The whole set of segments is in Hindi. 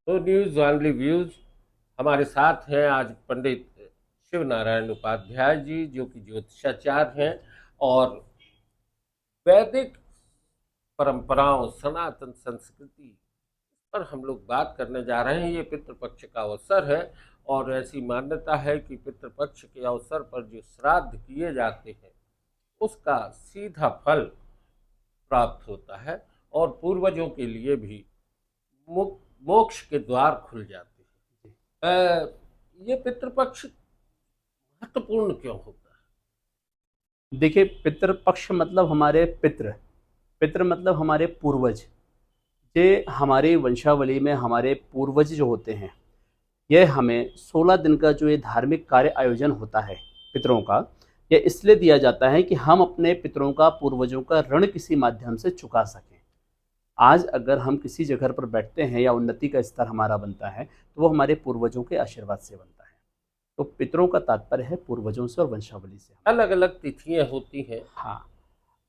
तो न्यूज ओनली व्यूज हमारे साथ हैं आज पंडित शिव नारायण उपाध्याय जी, जो कि ज्योतिषाचार्य हैं और वैदिक परंपराओं, सनातन संस्कृति पर हम लोग बात करने जा रहे हैं। ये पितृपक्ष का अवसर है और ऐसी मान्यता है कि पितृपक्ष के अवसर पर जो श्राद्ध किए जाते हैं उसका सीधा फल प्राप्त होता है और पूर्वजों के लिए भी मोक्ष के द्वार खुल जाते हैं। ये पितृपक्ष महत्वपूर्ण क्यों होता देखिए, पितृपक्ष मतलब हमारे पितृ। पितृ मतलब हमारे पूर्वज। ये हमारी वंशावली में हमारे पूर्वज जो होते हैं, ये हमें 16 दिन का जो ये धार्मिक कार्य आयोजन होता है पितरों का, ये इसलिए दिया जाता है कि हम अपने पितरों का, पूर्वजों का ऋण किसी माध्यम से चुका सकें। आज अगर हम किसी जगह पर बैठते हैं या उन्नति का स्तर हमारा बनता है, तो वो हमारे पूर्वजों के आशीर्वाद से बनता है। तो पितरों का तात्पर्य है पूर्वजों से और वंशावली से। है? अलग अलग तिथियां होती हैं। हाँ,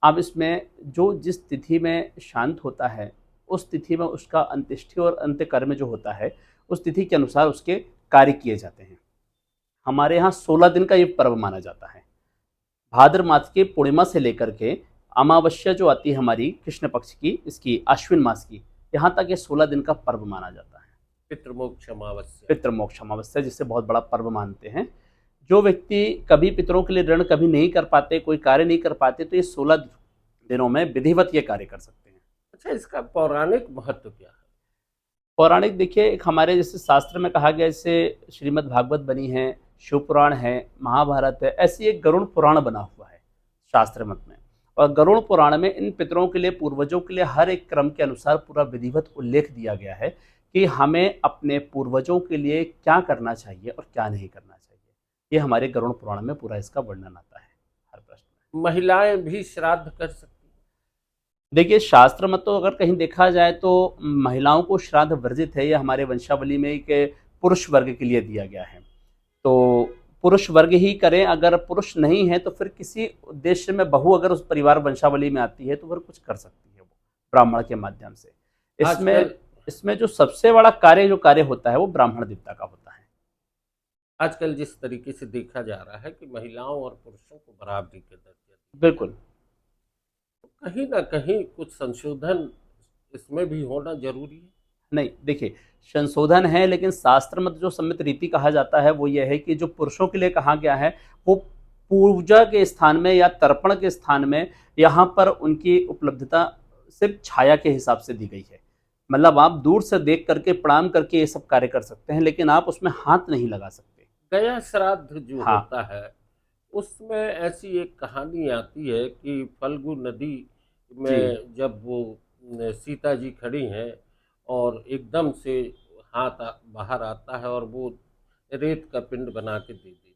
अब इसमें जो जिस तिथि में शांत होता है, उस तिथि में उसका अंत्येष्टि और अंत्यकर्म जो होता है, उस तिथि के अनुसार उसके कार्य किए जाते हैं। हमारे यहाँ 16 दिन का ये पर्व माना जाता है। भाद्र मास की पूर्णिमा से लेकर के अमावस्या जो आती है हमारी कृष्ण पक्ष की, इसकी अश्विन मास की, यहाँ तक ये 16 दिन का पर्व माना जाता है। पितृमोक्ष अमावस्या। पितृमोक्ष अमावस्या जिसे बहुत बड़ा पर्व मानते हैं। जो व्यक्ति कभी पितरों के लिए ऋण कभी नहीं कर पाते, कोई कार्य नहीं कर पाते, तो ये 16 दिनों में विधिवत ये कार्य कर सकते हैं। अच्छा, इसका पौराणिक महत्व क्या है? पौराणिक देखिए, एक हमारे जैसे शास्त्र में कहा गया, जैसे श्रीमद् भागवत बनी है, शिव पुराण है, महाभारत है, ऐसी एक गरुड़ पुराण बना हुआ है शास्त्र मत में। और गरुड़ पुराण में इन पितरों के लिए, पूर्वजों के लिए हर एक क्रम के अनुसार पूरा विधिवत उल्लेख दिया गया है कि हमें अपने पूर्वजों के लिए क्या करना चाहिए और क्या नहीं करना चाहिए। ये हमारे गरुड़ पुराण में पूरा इसका वर्णन आता है हर प्रश्न में। महिलाएं भी श्राद्ध कर सकती हैं? देखिए, शास्त्र में तो अगर कहीं देखा जाए तो महिलाओं को श्राद्ध वर्जित है। ये हमारे वंशावली में एक पुरुष वर्ग के लिए दिया गया है। तो पुरुष वर्ग ही करें, अगर पुरुष नहीं है तो फिर किसी उद्देश्य में बहू अगर उस परिवार वंशावली में आती है तो फिर कुछ कर सकती है वो ब्राह्मण के माध्यम से। इसमें आजकल इसमें जो सबसे बड़ा कार्य होता है वो ब्राह्मण देवता का होता है। आजकल जिस तरीके से देखा जा रहा है कि महिलाओं और पुरुषों को बराबरी के दर्जे दिया बिल्कुल। तो कहीं ना कहीं कुछ संशोधन इसमें भी होना जरूरी है। नहीं, देखिए, संशोधन है, लेकिन शास्त्र में जो सम्मित रीति कहा जाता है वो यह है कि जो पुरुषों के लिए कहा गया है वो पूजा के स्थान में या तर्पण के स्थान में, यहाँ पर उनकी उपलब्धता सिर्फ छाया के हिसाब से दी गई है। मतलब आप दूर से देख करके, प्रणाम करके ये सब कार्य कर सकते हैं, लेकिन आप उसमें हाथ नहीं लगा सकते। गया श्राद्ध जो हाँ। होता है उसमें ऐसी एक कहानी आती है कि फल्गु नदी जी। में जब वो सीता जी खड़ी हैं और एकदम से बाहर आता है और वो रेत का पिंड बना के दे देती।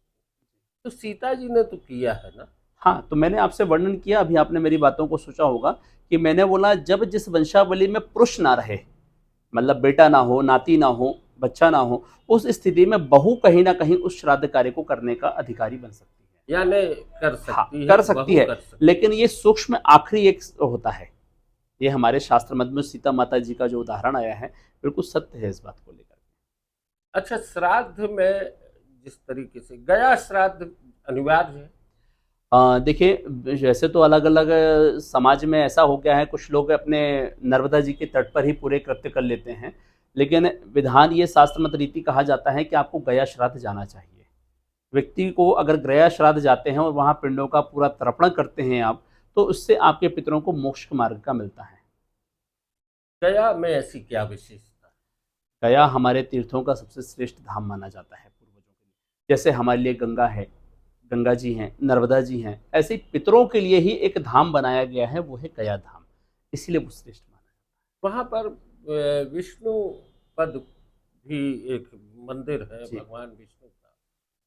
तो सीता जी ने तो किया है ना। हाँ, तो मैंने आपसे वर्णन किया, अभी आपने मेरी बातों को सोचा होगा कि मैंने बोला जब जिस वंशावली में पुरुष ना रहे, मतलब बेटा ना हो, नाती ना हो, बच्चा ना हो, उस स्थिति में बहू कहीं ना कहीं उस श्राद्ध कार्य को करने का अधिकारी बन सकती है। यानी कर हाँ, सकती है, कर सकती बहू है, कर सकती लेकिन ये सूक्ष्म आखिरी एक होता है। ये हमारे शास्त्र मत में सीता माता जी का जो उदाहरण आया है, बिल्कुल सत्य है इस बात को लेकर। है। अच्छा, श्राद्ध में जिस तरीके से गया श्राद्ध अनिवार्य है। देखिए, वैसे तो अलग अलग समाज में ऐसा हो गया है, कुछ लोग अपने नर्मदा जी के तट पर ही पूरे कृत्य कर लेते हैं, लेकिन विधान ये शास्त्र मत रीति कहा जाता है कि आपको गया श्राद्ध जाना चाहिए। व्यक्ति को अगर गया श्राद्ध जाते हैं और वहाँ पिंडों का पूरा तर्पण करते हैं आप, तो उससे आपके पितरों को मोक्ष मार्ग का मिलता है। गया में ऐसी क्या विशेषता है? गया हमारे तीर्थों का सबसे श्रेष्ठ धाम माना जाता है पूर्वजों के लिए। जैसे हमारे लिए गंगा है, गंगा जी हैं, नर्मदा जी हैं, ऐसे ही पितरों के लिए ही एक धाम बनाया गया है, वो है गया धाम। इसीलिए वो श्रेष्ठ माना वहाँ पर विष्णु पद भी एक मंदिर है जी। भगवान विष्णु का।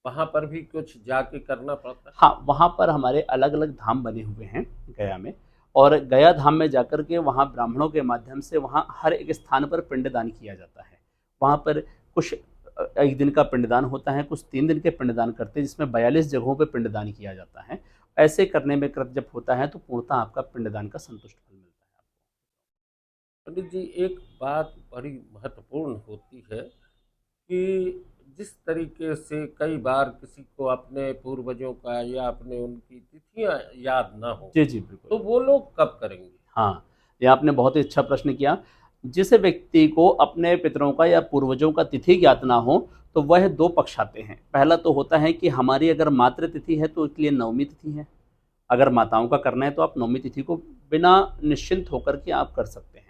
वहाँ पर भी कुछ जाके करना पड़ता है। हाँ, वहाँ पर हमारे अलग अलग धाम बने हुए हैं गया में। और गया धाम में जाकर के वहाँ ब्राह्मणों के माध्यम से वहाँ हर एक स्थान पर पिंडदान किया जाता है। वहाँ पर कुछ एक दिन का पिंडदान होता है, कुछ 3 दिन के पिंडदान करते हैं, जिसमें 42 जगहों पे पिंडदान किया जाता है। ऐसे करने में कृत जब होता है तो पूर्णतः आपका पिंडदान का संतुष्ट फल मिलता है आपको। पंडित जी, एक बात बड़ी महत्वपूर्ण होती है कि जिस तरीके से कई बार किसी को अपने पूर्वजों का या अपने उनकी तिथियां याद ना हो, जी, जी, बिल्कुल। तो वो लोग कब करेंगे? हाँ, ये आपने बहुत ही अच्छा प्रश्न किया। जिस व्यक्ति को अपने पितरों का या पूर्वजों का तिथि ज्ञात ना हो, तो वह 2 पक्ष आते हैं। पहला तो होता है कि हमारी अगर मातृ तिथि है तो उसके लिए नवमी तिथि है। अगर माताओं का करना है तो आप नवमी तिथि को बिना निश्चिंत होकर के आप कर सकते हैं।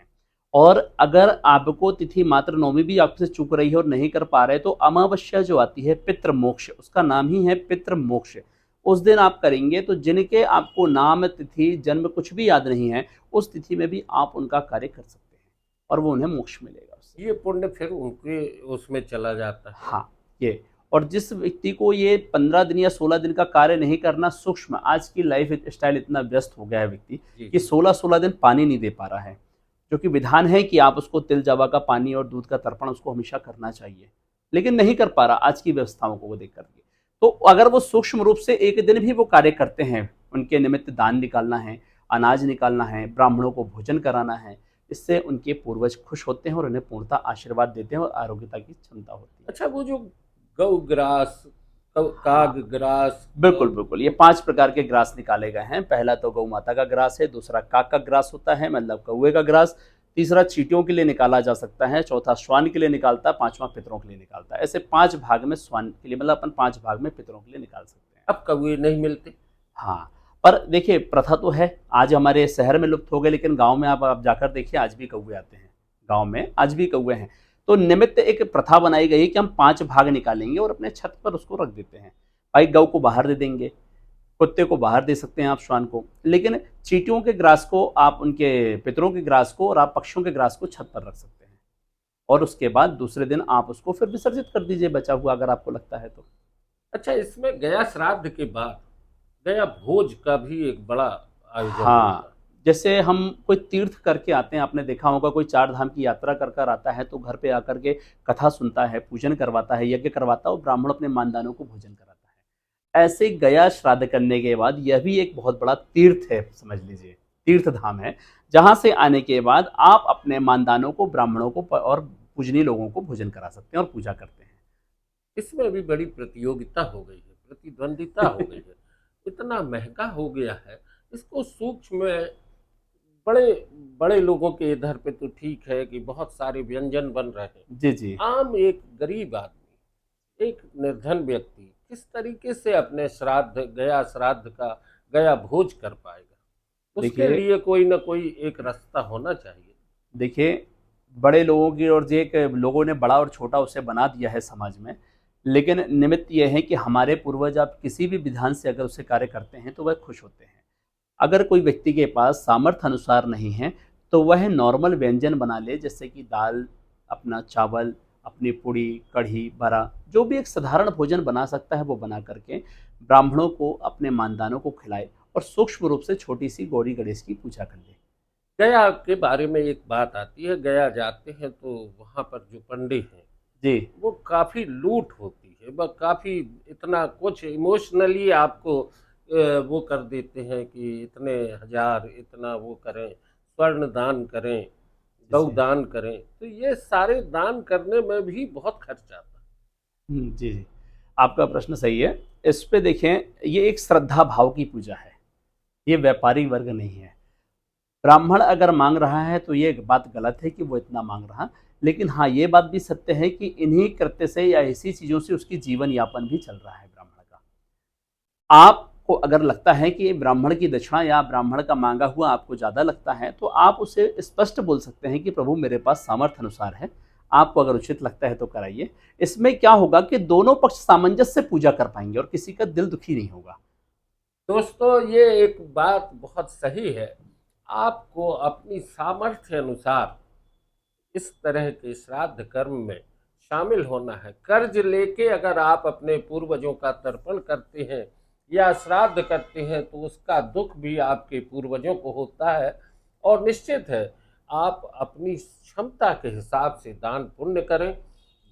और अगर आपको तिथि मात्र नवमी भी आपसे चूक रही है और नहीं कर पा रहे, तो अमावस्या जो आती है पितृ मोक्ष, उसका नाम ही है पितृ मोक्ष। उस दिन आप करेंगे तो जिनके आपको नाम, तिथि, जन्म कुछ भी याद नहीं है, उस तिथि में भी आप उनका कार्य कर सकते हैं और वो उन्हें मोक्ष मिलेगा उससे। ये पुण्य फिर उनके उसमें चला जाता है। हाँ, ये। और जिस व्यक्ति को ये 15 दिन या 16 दिन का कार्य नहीं करना, सूक्ष्म, आज की लाइफ स्टाइल इतना व्यस्त हो गया है व्यक्ति जी कि जी। 16-16 दिन पानी नहीं दे पा रहा है। जो कि विधान है कि आप उसको तिल जावा का पानी और दूध का तर्पण उसको हमेशा करना चाहिए, लेकिन नहीं कर पा रहा आज की व्यवस्थाओं को वो देख करके। तो अगर वो सूक्ष्म रूप से एक दिन भी वो कार्य करते हैं, उनके निमित्त दान निकालना है, अनाज निकालना है, ब्राह्मणों को भोजन कराना है, इससे उनके पूर्वज खुश होते हैं और उन्हें पूर्णतः आशीर्वाद देते हैं और आरोग्यता की क्षमता होती है। अच्छा, वो जो गौ ग्रास, काग हाँ, ग्रास, बिल्कुल, बिल्कुल। ये 5 प्रकार के ग्रास निकाले गए हैं। पहला तो गौ माता का ग्रास है, दूसरा काग का ग्रास होता है, मतलब कौवे का ग्रास, तीसरा चींटियों के लिए निकाला जा सकता है, चौथा श्वान के लिए निकालता है, पाँचवाँ पितरों के लिए निकालता है। ऐसे 5 भाग में श्वान के लिए, मतलब अपन 5 भाग में पितरों के लिए निकाल सकते हैं। अब कौवे नहीं मिलते। हाँ, पर देखिए प्रथा तो है, आज हमारे शहर में लुप्त हो गए, लेकिन गाँव में आप जाकर देखिए आज भी कौवे आते हैं। गाँव में आज भी कौवे हैं। तो निमित्त एक प्रथा बनाई गई है कि हम 5 भाग निकालेंगे और अपने छत पर उसको रख देते हैं। भाई गऊ को बाहर दे देंगे, कुत्ते को बाहर दे सकते हैं आप, श्वान को, लेकिन चींटियों के ग्रास को आप, उनके पितरों के ग्रास को और आप पक्षियों के ग्रास को छत पर रख सकते हैं। और उसके बाद दूसरे दिन आप उसको फिर विसर्जित कर दीजिए बचा हुआ, अगर आपको लगता है तो। अच्छा, इसमें गया श्राद्ध के बाद गया भोज का भी एक बड़ा आयोजन होता हाँ, जैसे हम कोई तीर्थ करके आते हैं, आपने देखा होगा कोई 4 धाम की यात्रा कर कर आता है तो घर पे आकर के कथा सुनता है, पूजन करवाता है, यज्ञ करवाता है और ब्राह्मण अपने मानदानों को भोजन कराता है। ऐसे गया श्राद्ध करने के बाद यह भी एक बहुत बड़ा तीर्थ है, समझ लीजिए, तीर्थ धाम है, जहाँ से आने के बाद आप अपने मानदानों को, ब्राह्मणों को और पूजनीय लोगों को भोजन करा सकते हैं और पूजा करते है। इसमें भी बड़ी प्रतियोगिता हो गई है, प्रतिद्वंदिता हो गई हैं। है। इतना महंगा हो गया है। इसको सूक्ष्म में बड़े बड़े लोगों के इधर पे तो ठीक है कि बहुत सारे व्यंजन बन रहे हैं। जी, जी। आम एक गरीब आदमी, एक निर्धन व्यक्ति किस तरीके से अपने श्राद्ध, गया श्राद्ध का गया भोज कर पाएगा? उसके देखिए लिए कोई ना कोई एक रास्ता होना चाहिए। देखिए, बड़े लोगों की और जे के लोगों ने बड़ा और छोटा उसे बना दिया है समाज में। लेकिन निमित्त ये है कि हमारे पूर्वज आप किसी भी विधान से अगर उसे कार्य करते हैं, तो वह खुश होते हैं। अगर कोई व्यक्ति के पास सामर्थ्य अनुसार नहीं है, तो वह नॉर्मल व्यंजन बना ले, जैसे कि दाल, अपना चावल, अपनी पूड़ी, कढ़ी, बरा, जो भी एक साधारण भोजन बना सकता है, वो बना करके ब्राह्मणों को, अपने मानदानों को खिलाए और सूक्ष्म रूप से छोटी-सी गौरी गणेश की पूजा कर ले। गया के बारे में एक बात आती है, गया जाते हैं तो वहाँ पर जो पंडित हैं जी। वो काफ़ी लूट होती है, वह काफ़ी इतना कुछ इमोशनली आपको वो कर देते हैं कि इतने हजार, इतना वो करें, स्वर्ण दान करें, जी, गौ जी। दान करें, तो ये सारे दान करने में भी बहुत खर्च आता है। जी, जी। आपका प्रश्न सही है। इस पे देखें, ये एक श्रद्धा भाव की पूजा है, ये व्यापारी वर्ग नहीं है। ब्राह्मण अगर माँग रहा है तो ये बात गलत है कि वो इतना माँग रहा, लेकिन हाँ, ये बात भी सत्य है कि इन्हीं कृत्य से या इसी चीज़ों से उसकी जीवन यापन भी चल रहा है ब्राह्मण का। आपको अगर लगता है कि ब्राह्मण की दक्षिणा या ब्राह्मण का माँगा हुआ आपको ज़्यादा लगता है, तो आप उसे स्पष्ट बोल सकते हैं कि प्रभु मेरे पास सामर्थ्य अनुसार है, आपको अगर उचित लगता है तो कराइए। इसमें क्या होगा कि दोनों पक्ष सामंजस्य से पूजा कर पाएँगे और किसी का दिल दुखी नहीं होगा। दोस्तों, ये एक बात बहुत सही है। आपको अपनी सामर्थ्य अनुसार इस तरह के श्राद्ध कर्म में शामिल होना है। कर्ज लेके अगर आप अपने पूर्वजों का तर्पण करते हैं या श्राद्ध करते हैं तो उसका दुख भी आपके पूर्वजों को होता है। और निश्चित है, आप अपनी क्षमता के हिसाब से दान पुण्य करें,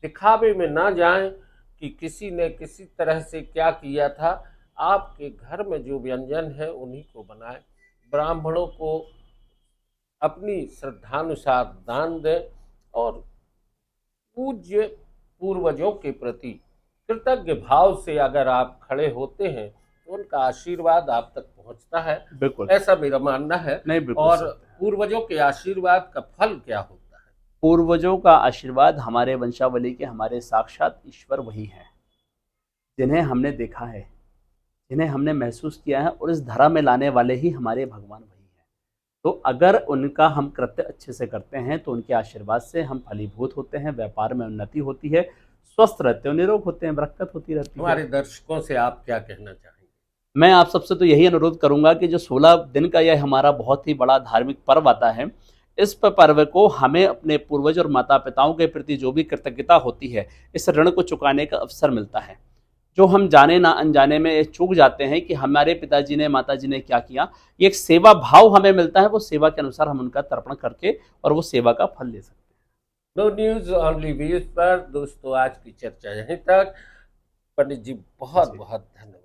दिखावे में ना जाएं कि किसी ने किसी तरह से क्या किया था। आपके घर में जो व्यंजन है उन्हीं को बनाएं, ब्राह्मणों को अपनी श्रद्धानुसार दान दें और पूज्य पूर्वजों के प्रति कृतज्ञ भाव से अगर आप खड़े होते हैं तो उनका आशीर्वाद आप तक पहुंचता है, बिल्कुल ऐसा मेरा मानना है। नहीं, बिल्कुल और सत्य है। पूर्वजों के आशीर्वाद का फल क्या होता है? पूर्वजों का आशीर्वाद, हमारे वंशावली के हमारे साक्षात ईश्वर वही हैं, जिन्हें हमने देखा है, जिन्हें हमने महसूस किया है, और इस धरा में लाने वाले ही हमारे भगवान वही हैं। तो अगर उनका हम कृत्य अच्छे से करते हैं तो उनके आशीर्वाद से हम फलीभूत होते हैं, व्यापार में उन्नति होती है, स्वस्थ रहते हैं, निरोग होते हैं, बरकत होती रहती है। हमारे दर्शकों से आप क्या कहना चाहेंगे? मैं आप सबसे तो यही अनुरोध करूंगा कि जो 16 दिन का यह हमारा बहुत ही बड़ा धार्मिक पर्व आता है, इस पर्व को हमें अपने पूर्वज और माता पिताओं के प्रति जो भी कृतज्ञता होती है, इस ऋण को चुकाने का अवसर मिलता है। जो हम जाने ना अनजाने में चूक जाते हैं कि हमारे पिताजी ने, माताजी ने क्या किया, ये एक सेवा भाव हमें मिलता है, वो सेवा के अनुसार हम उनका तर्पण करके और वो सेवा का फल ले सकते हैं। नो न्यूज ओनली व्यूज पर दोस्तों आज की चर्चा यहीं तक। पंडित जी बहुत जी। बहुत धन्यवाद।